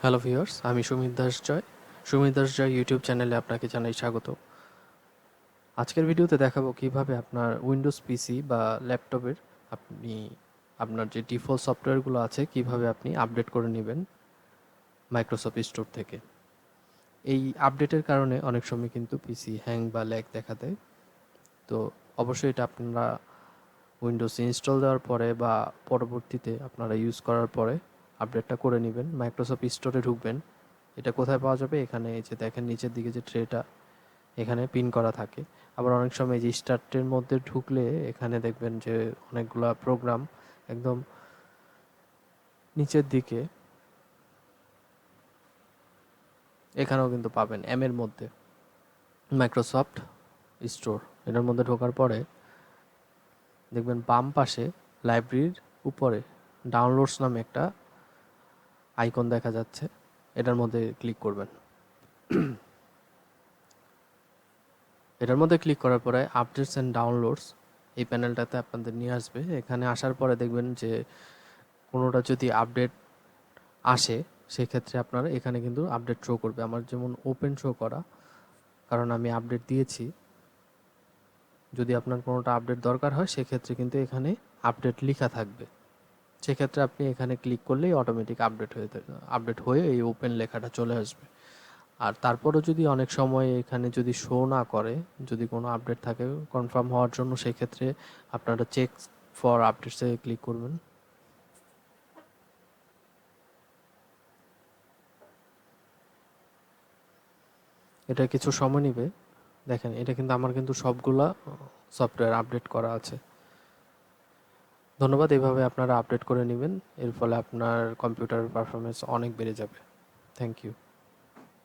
Hello viewers, আমি সুমিত দাস জয় YouTube চ্যানেলে আপনাকে জানাই স্বাগত। আজকের ভিডিওতে দেখাবো কিভাবে আপনার উইন্ডোজ পিসি বা ল্যাপটপের আপনি আপনার যে ডিফল্ট সফটওয়্যারগুলো আছে কিভাবে আপনি আপডেট করে নেবেন মাইক্রোসফট স্টোর থেকে। এই আপডেটের কারণে অনেক সময় কিন্তু পিসি হ্যাং বা ল্যাগ দেখা দেয়। তো অবশ্যই এটা আপনারা উইন্ডোজ ইনস্টল দেওয়ার পরে বা পরবর্তীতে আপনারা ইউজ করার পরে আপডেটটা করে নেবেন। মাইক্রোসফট স্টোরে ঢুকবেন। এটা কোথায় পাওয়া যাবে? এখানে এই যে দেখেন নিচের দিকে যে ট্রেটা এখানে পিন করা থাকে। আবার অনেক সময় যে স্টার্টের মধ্যে ঢুকলে এখানে দেখবেন যে অনেকগুলা প্রোগ্রাম একদম নিচের দিকে এখানেও কিন্তু পাবেন এর মধ্যে মাইক্রোসফট স্টোর। এটার মধ্যে ঢোকার পরে দেখবেন বাম পাশে লাইব্রেরির উপরে ডাউনলোডস নামে একটা আইকন দেখা যাচ্ছে। এটার মধ্যে ক্লিক করবেন। এটার মধ্যে ক্লিক করার পরে আপডেটস অ্যান্ড ডাউনলোডস এই প্যানেলটাতে আপনাদের নিয়ে আসবে। এখানে আসার পরে দেখবেন যে কোনোটা যদি আপডেট আসে সেক্ষেত্রে আপনারা এখানে কিন্তু আপডেট শো করবে। আমার যেমন ওপেন শো করা, কারণ আমি আপডেট দিয়েছি। যদি আপনার কোনোটা আপডেট দরকার হয় সেক্ষেত্রে কিন্তু এখানে আপডেট লেখা থাকবে। সেক্ষেত্রে আপনি এখানে ক্লিক করলেই অটোমেটিক আপডেট হয়ে এই ওপেন লেখাটা চলে আসবে। আর তারপরও যদি অনেক সময় এখানে যদি শো না করে, যদি কোনো আপডেট থাকে কনফার্ম হওয়ার জন্য, সেক্ষেত্রে আপনারা চেক ফর আপডেটসে ক্লিক করবেন। এটা কিছু সময় নেবে। দেখেন এটা কিন্তু আমার কিন্তু সবগুলা সফটওয়্যার আপডেট করা আছে। ধন্যবাদ। এভাবে আপনারা আপডেট করে নেবেন, এর ফলে আপনার কম্পিউটার পারফরমেন্স অনেক বেড়ে যাবে। Thank you.